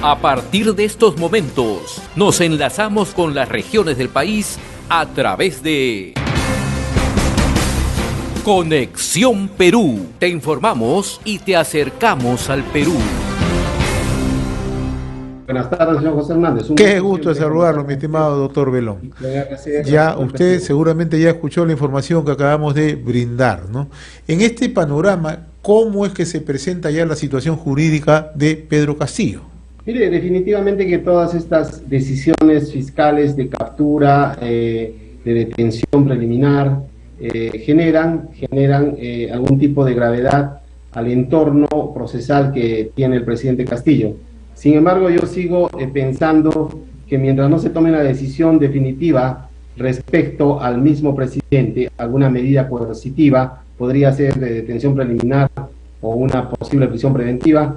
A partir de estos momentos, nos enlazamos con las regiones del país a través de Conexión Perú. Te informamos y te acercamos al Perú. Buenas tardes, señor José Hernández. Qué gusto de saludarlo, mi estimado doctor Belón. Ya usted seguramente ya escuchó la información que acabamos de brindar, ¿no? En este panorama, ¿cómo es que se presenta ya la situación jurídica de Pedro Castillo? Mire, definitivamente que todas estas decisiones fiscales de captura, de detención preliminar, generan algún tipo de gravedad al entorno procesal que tiene el presidente Castillo. Sin embargo, yo sigo pensando que mientras no se tome una decisión definitiva respecto al mismo presidente, alguna medida coercitiva, podría ser de detención preliminar o una posible prisión preventiva,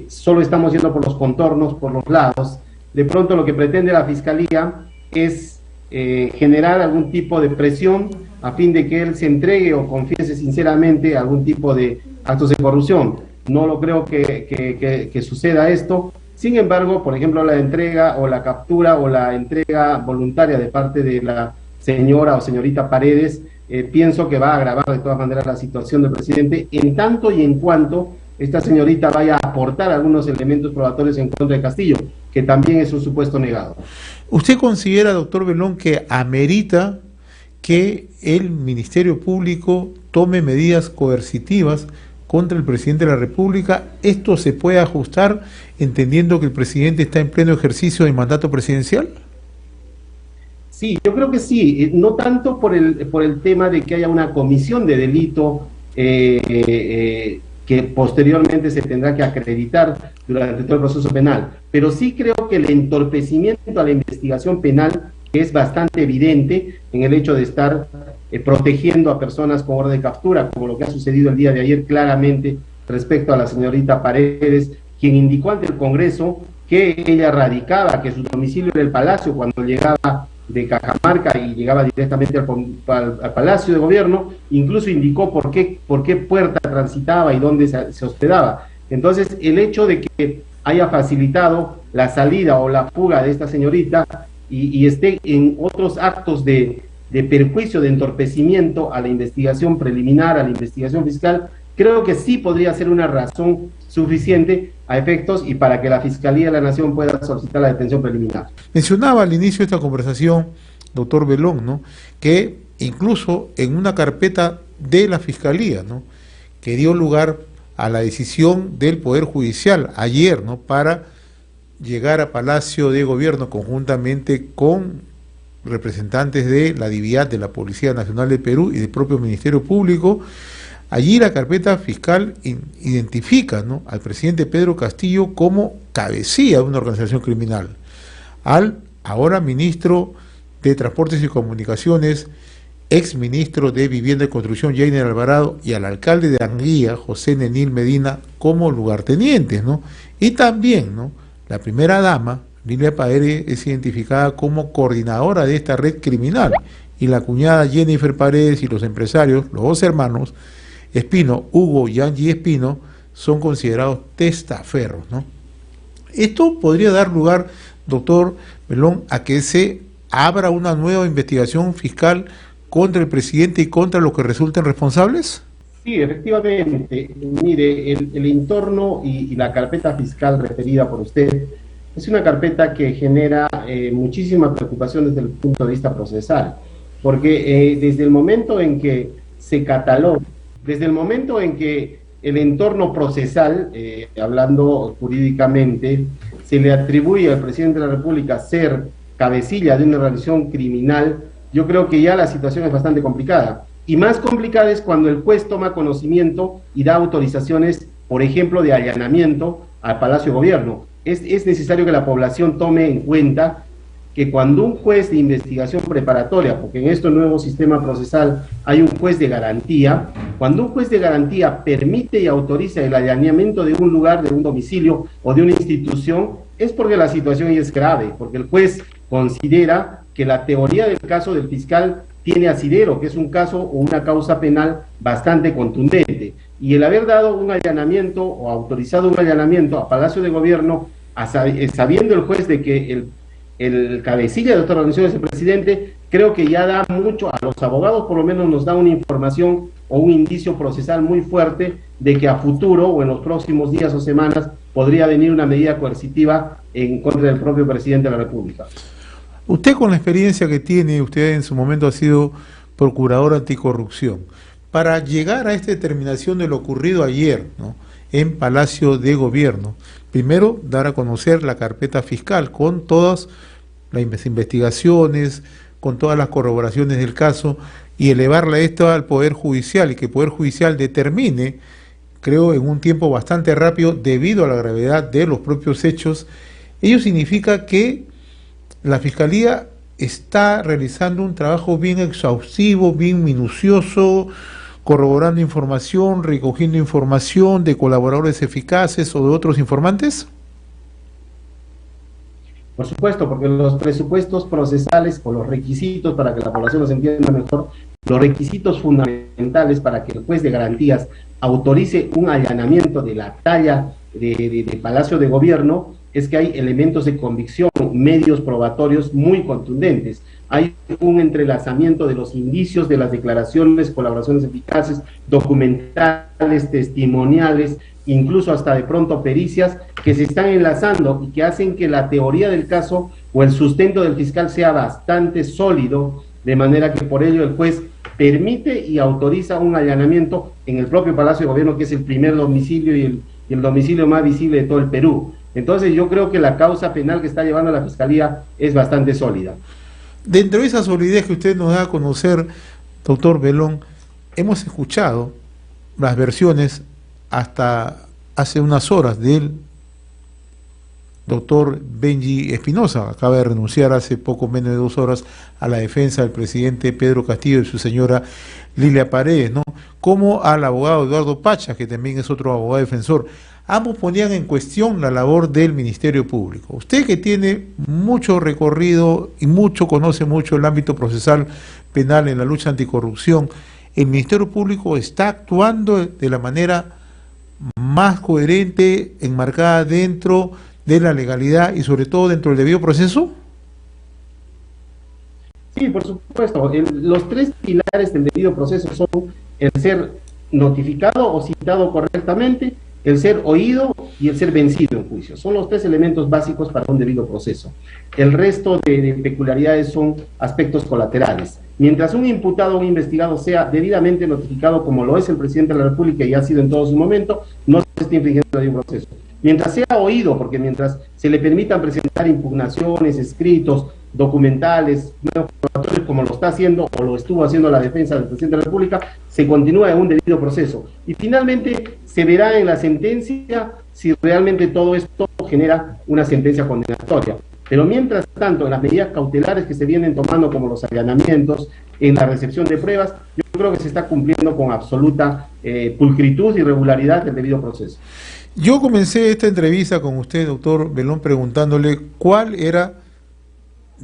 solo estamos yendo por los contornos, por los lados. De pronto lo que pretende la Fiscalía es generar algún tipo de presión a fin de que él se entregue o confiese sinceramente algún tipo de actos de corrupción. No lo creo que suceda esto. Sin embargo, por ejemplo, la entrega o la captura o la entrega voluntaria de parte de la señora o señorita Paredes, pienso que va a agravar de todas maneras la situación del presidente, en tanto y en cuanto esta señorita vaya a aportar algunos elementos probatorios en contra de Castillo, que también es un supuesto negado. ¿Usted considera, doctor Belón, que amerita que el Ministerio Público tome medidas coercitivas contra el presidente de la República? ¿Esto se puede ajustar entendiendo que el presidente está en pleno ejercicio del mandato presidencial? Sí, yo creo que sí, no tanto por el tema de que haya una comisión de delito que posteriormente se tendrá que acreditar durante todo el proceso penal, pero sí creo que el entorpecimiento a la investigación penal es bastante evidente en el hecho de estar protegiendo a personas con orden de captura, como lo que ha sucedido el día de ayer claramente respecto a la señorita Paredes, quien indicó ante el Congreso que ella radicaba, que su domicilio era el Palacio cuando llegaba de Cajamarca y llegaba directamente al Palacio de Gobierno, incluso indicó por qué puerta transitaba y dónde se hospedaba. Entonces, el hecho de que haya facilitado la salida o la fuga de esta señorita y esté en otros actos de perjuicio, de entorpecimiento a la investigación preliminar, a la investigación fiscal, creo que sí podría ser una razón suficiente a efectos y para que la Fiscalía de la Nación pueda solicitar la detención preliminar. Mencionaba al inicio de esta conversación, doctor Belón, ¿no?, que incluso en una carpeta de la Fiscalía, ¿no?, que dio lugar a la decisión del Poder Judicial ayer, ¿no?, para llegar a Palacio de Gobierno conjuntamente con representantes de la DIVIAT, de la Policía Nacional de Perú y del propio Ministerio Público. Allí la carpeta fiscal identifica, ¿no?, al presidente Pedro Castillo como cabecilla de una organización criminal, al ahora ministro de Transportes y Comunicaciones, ex ministro de Vivienda y Construcción, Jainer Alvarado, y al alcalde de Anguía, José Nenil Medina, como lugartenientes, ¿no? Y también, ¿no?, la primera dama, Lilia Paredes, es identificada como coordinadora de esta red criminal, y la cuñada Jennifer Paredes y los empresarios, los dos hermanos Espino, Hugo y Angie Espino, son considerados testaferros, ¿no? Esto podría dar lugar, doctor Belón, a que se abra una nueva investigación fiscal contra el presidente y contra los que resulten responsables. Sí, efectivamente. Mire, el entorno y la carpeta fiscal referida por usted es una carpeta que genera muchísima preocupación desde el punto de vista procesal, porque desde el momento en que se cataloga, desde el momento en que el entorno procesal, hablando jurídicamente, se le atribuye al presidente de la República ser cabecilla de una organización criminal, yo creo que ya la situación es bastante complicada. Y más complicada es cuando el juez toma conocimiento y da autorizaciones, por ejemplo, de allanamiento al Palacio de Gobierno. Es necesario que la población tome en cuenta que cuando un juez de investigación preparatoria, porque en este nuevo sistema procesal hay un juez de garantía, cuando un juez de garantía permite y autoriza el allanamiento de un lugar, de un domicilio o de una institución, es porque la situación es grave, porque el juez considera que la teoría del caso del fiscal tiene asidero, que es un caso o una causa penal bastante contundente. Y el haber dado un allanamiento o autorizado un allanamiento a Palacio de Gobierno sabiendo el juez de que el cabecilla de otra organización es el presidente, creo que ya da mucho, a los abogados por lo menos nos da una información o un indicio procesal muy fuerte de que a futuro o en los próximos días o semanas podría venir una medida coercitiva en contra del propio presidente de la República. Usted, con la experiencia que tiene, usted en su momento ha sido procurador anticorrupción, para llegar a esta determinación de lo ocurrido ayer, ¿no?, en Palacio de Gobierno, primero dar a conocer la carpeta fiscal con todas las investigaciones, con todas las corroboraciones del caso, y elevarla esto al Poder Judicial, y que el Poder Judicial determine, creo, en un tiempo bastante rápido, debido a la gravedad de los propios hechos. Ello significa que la Fiscalía está realizando un trabajo bien exhaustivo, bien minucioso, corroborando información, recogiendo información de colaboradores eficaces o de otros informantes. Por supuesto, porque los presupuestos procesales o los requisitos, para que la población los entienda mejor, los requisitos fundamentales para que el juez de garantías autorice un allanamiento de la talla de Palacio de Gobierno es que hay elementos de convicción, medios probatorios muy contundentes. Hay un entrelazamiento de los indicios, de las declaraciones, colaboraciones eficaces, documentales, testimoniales, incluso hasta de pronto pericias, que se están enlazando y que hacen que la teoría del caso o el sustento del fiscal sea bastante sólido, de manera que por ello el juez permite y autoriza un allanamiento en el propio Palacio de Gobierno, que es el primer domicilio y el domicilio más visible de todo el Perú. Entonces yo creo que la causa penal que está llevando la Fiscalía es bastante sólida. Dentro de esa solidez que usted nos da a conocer, doctor Belón, hemos escuchado las versiones hasta hace unas horas del doctor Benji Espinosa. Acaba de renunciar hace poco menos de 2 horas a la defensa del presidente Pedro Castillo y su señora Lilia Paredes, ¿no?, como al abogado Eduardo Pacha, que también es otro abogado defensor. Ambos ponían en cuestión la labor del Ministerio Público. Usted, que tiene mucho recorrido y conoce mucho el ámbito procesal penal en la lucha anticorrupción, ¿el Ministerio Público está actuando de la manera más coherente, enmarcada dentro de la legalidad y sobre todo dentro del debido proceso? Sí, por supuesto. Los 3 pilares del debido proceso son el ser notificado o citado correctamente, el ser oído y el ser vencido en juicio. Son los 3 elementos básicos para un debido proceso. El resto de peculiaridades son aspectos colaterales. Mientras un imputado o un investigado sea debidamente notificado, como lo es el presidente de la República y ha sido en todo su momento, no se está infringiendo el debido proceso. Mientras sea oído, porque mientras se le permitan presentar impugnaciones, escritos, documentales, como lo está haciendo o lo estuvo haciendo la defensa del presidente de la República, se continúa en un debido proceso. Y finalmente se verá en la sentencia si realmente todo esto genera una sentencia condenatoria. Pero mientras tanto, en las medidas cautelares que se vienen tomando, como los allanamientos, en la recepción de pruebas, yo creo que se está cumpliendo con absoluta pulcritud y regularidad el debido proceso. Yo comencé esta entrevista con usted, doctor Belón, preguntándole cuál era,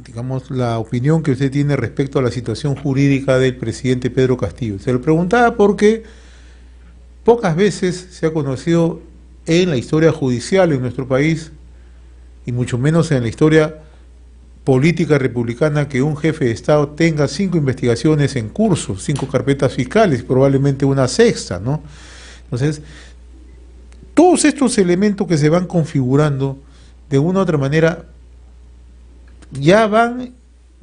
digamos, la opinión que usted tiene respecto a la situación jurídica del presidente Pedro Castillo. Se lo preguntaba porque pocas veces se ha conocido en la historia judicial en nuestro país, y mucho menos en la historia política republicana, que un jefe de Estado tenga 5 investigaciones en curso, 5 carpetas fiscales, probablemente una 6ª, ¿no? Entonces, todos estos elementos que se van configurando, de una u otra manera, ya van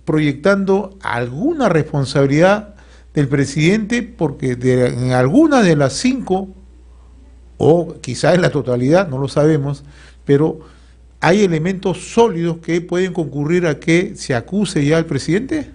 proyectando alguna responsabilidad del presidente, porque en alguna de las 5, o quizás en la totalidad, no lo sabemos, pero ¿hay elementos sólidos que pueden concurrir a que se acuse ya al presidente?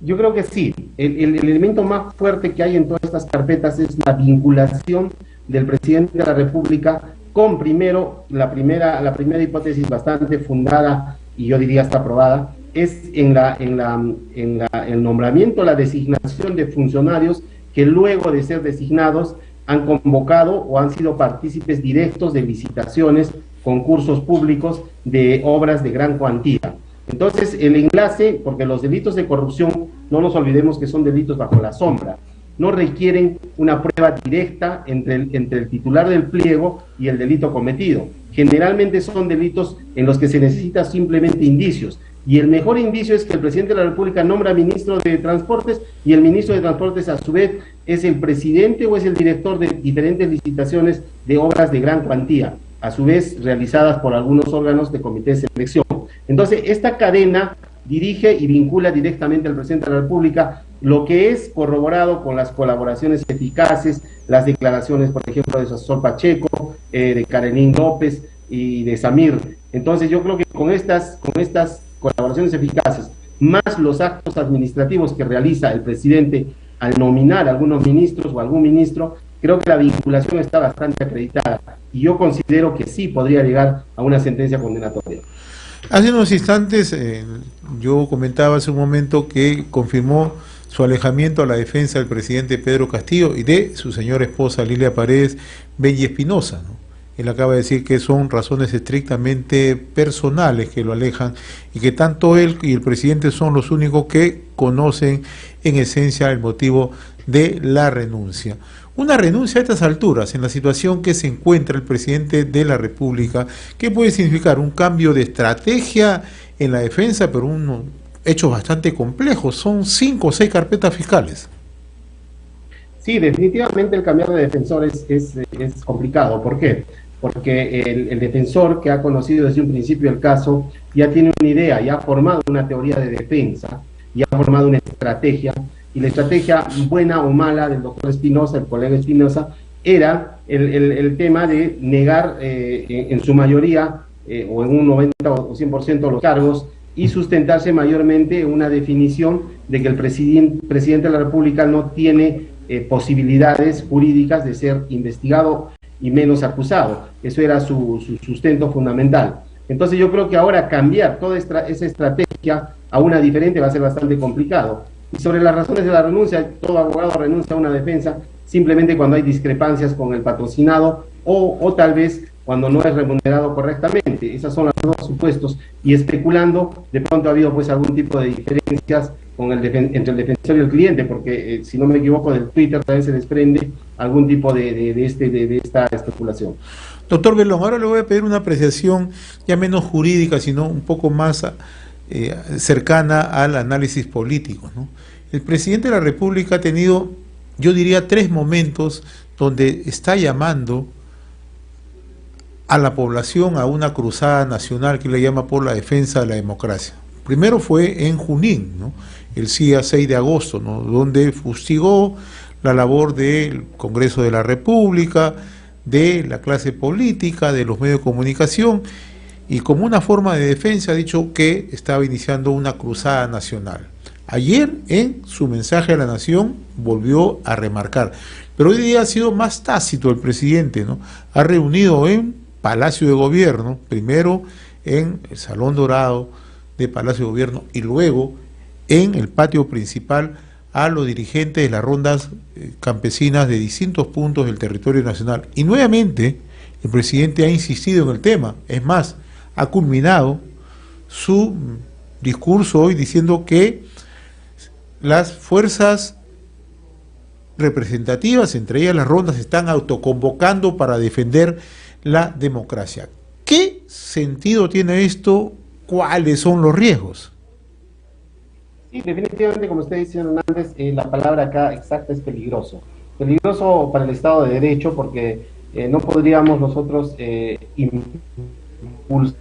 Yo creo que sí. El elemento más fuerte que hay en todas estas carpetas es la vinculación del presidente de la República con, primero, la primera hipótesis bastante fundada y yo diría hasta aprobada, es el nombramiento, la designación de funcionarios que luego de ser designados han convocado o han sido partícipes directos de licitaciones, concursos públicos de obras de gran cuantía. Entonces, el enlace, porque los delitos de corrupción, no nos olvidemos que son delitos bajo la sombra, no requieren una prueba directa entre el titular del pliego y el delito cometido. Generalmente son delitos en los que se necesita simplemente indicios. Y el mejor indicio es que el presidente de la República nombra ministro de Transportes y el ministro de Transportes a su vez es el presidente o es el director de diferentes licitaciones de obras de gran cuantía, a su vez realizadas por algunos órganos de comité de selección. Entonces, esta cadena dirige y vincula directamente al presidente de la República, lo que es corroborado con las colaboraciones eficaces, las declaraciones, por ejemplo, de su asesor Pacheco, de Karelín López y de Samir. Entonces, yo creo que con estas colaboraciones eficaces, más los actos administrativos que realiza el presidente al nominar a algunos ministros o algún ministro, creo que la vinculación está bastante acreditada y yo considero que sí podría llegar a una sentencia condenatoria. Hace unos instantes yo comentaba hace un momento que confirmó su alejamiento a la defensa del presidente Pedro Castillo y de su señora esposa Lilia Paredes Belli Espinosa, ¿no? Él acaba de decir que son razones estrictamente personales que lo alejan y que tanto él y el presidente son los únicos que conocen en esencia el motivo de la renuncia. Una renuncia a estas alturas, en la situación que se encuentra el presidente de la República, ¿qué puede significar? Un cambio de estrategia en la defensa, pero un hecho bastante complejo. Son 5 o 6 carpetas fiscales. Sí, definitivamente el cambiar de defensores es complicado. ¿Por qué? Porque el defensor que ha conocido desde un principio el caso ya tiene una idea, ya ha formado una teoría de defensa, ya ha formado una estrategia, y la estrategia buena o mala del doctor Espinosa, el colega Espinosa, era el tema de negar en su mayoría o en un 90 o 100% los cargos y sustentarse mayormente en una definición de que el presidente de la República no tiene posibilidades jurídicas de ser investigado y menos acusado. Eso era su sustento fundamental. Entonces yo creo que ahora cambiar toda esa estrategia a una diferente va a ser bastante complicado. Y sobre las razones de la renuncia, todo abogado renuncia a una defensa simplemente cuando hay discrepancias con el patrocinado o tal vez cuando no es remunerado correctamente. Esos son los dos supuestos. Y especulando, de pronto ha habido pues algún tipo de diferencias con entre el defensor y el cliente, porque si no me equivoco del Twitter también se desprende algún tipo de esta especulación. Doctor Belón, ahora le voy a pedir una apreciación ya menos jurídica, sino un poco más cercana al análisis político, ¿no? El presidente de la República ha tenido, yo diría, 3 momentos donde está llamando a la población a una cruzada nacional que le llama por la defensa de la democracia. Primero fue en Junín, ¿no? El día 6 de agosto, ¿no? Donde fustigó la labor del Congreso de la República, de la clase política, de los medios de comunicación, y como una forma de defensa ha dicho que estaba iniciando una cruzada nacional. Ayer, en su mensaje a la nación, volvió a remarcar, pero hoy día ha sido más tácito el presidente, ¿no? Ha reunido en Palacio de Gobierno, primero en el Salón Dorado de Palacio de Gobierno y luego en el patio principal a los dirigentes de las rondas campesinas de distintos puntos del territorio nacional. Y nuevamente el presidente ha insistido en el tema, es más, ha culminado su discurso hoy diciendo que las fuerzas representativas, entre ellas las rondas, se están autoconvocando para defender la democracia. ¿Qué sentido tiene esto? ¿Cuáles son los riesgos? Sí, definitivamente, como usted dice, Hernández, la palabra acá exacta es peligroso. Peligroso para el Estado de Derecho porque no podríamos nosotros impulsar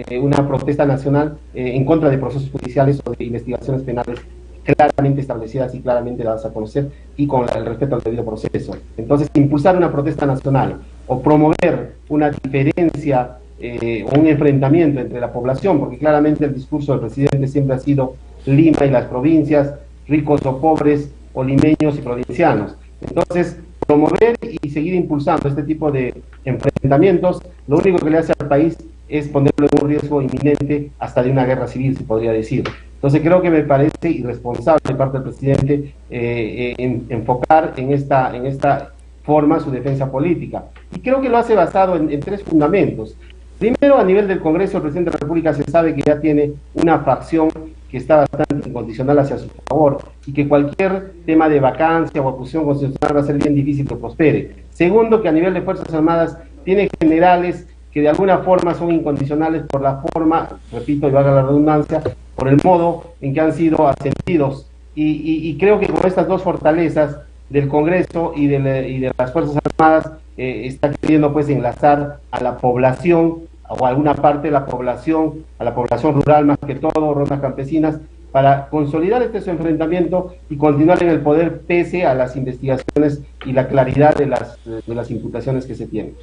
una protesta nacional en contra de procesos judiciales o de investigaciones penales claramente establecidas y claramente dadas a conocer y con el respeto al debido proceso. Entonces, impulsar una protesta nacional o promover una diferencia o un enfrentamiento entre la población, porque claramente el discurso del presidente siempre ha sido Lima y las provincias, ricos o pobres, o limeños y provincianos. Entonces, promover y seguir impulsando este tipo de enfrentamientos, lo único que le hace al país es ponerlo en un riesgo inminente hasta de una guerra civil, se podría decir. Entonces creo que me parece irresponsable de parte del presidente enfocar en esta forma su defensa política. Y creo que lo hace basado en 3 fundamentos. Primero, a nivel del Congreso, el presidente de la República se sabe que ya tiene una facción que está bastante incondicional hacia su favor, y que cualquier tema de vacancia o acusación constitucional va a ser bien difícil que prospere. Segundo, que a nivel de Fuerzas Armadas tiene generales que de alguna forma son incondicionales por la forma, repito y valga la redundancia, por el modo en que han sido ascendidos, y creo que con estas dos fortalezas del Congreso y de las Fuerzas Armadas está queriendo pues enlazar a la población, o a alguna parte de la población, a la población rural más que todo, rondas campesinas, para consolidar su enfrentamiento y continuar en el poder pese a las investigaciones y la claridad de las imputaciones que se tienen.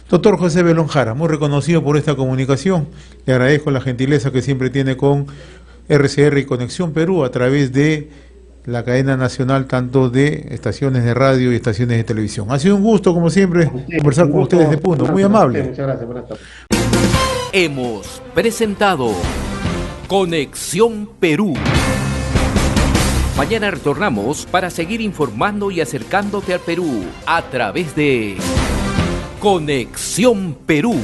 Doctor José Belón Jara, muy reconocido por esta comunicación. Le agradezco la gentileza que siempre tiene con RCR y Conexión Perú a través de la cadena nacional, tanto de estaciones de radio y estaciones de televisión. Ha sido un gusto, como siempre, conversar con ustedes de Puno. Muy amable. Muchas gracias, buenas tardes. Hemos presentado Conexión Perú. Mañana retornamos para seguir informando y acercándote al Perú a través de Conexión Perú.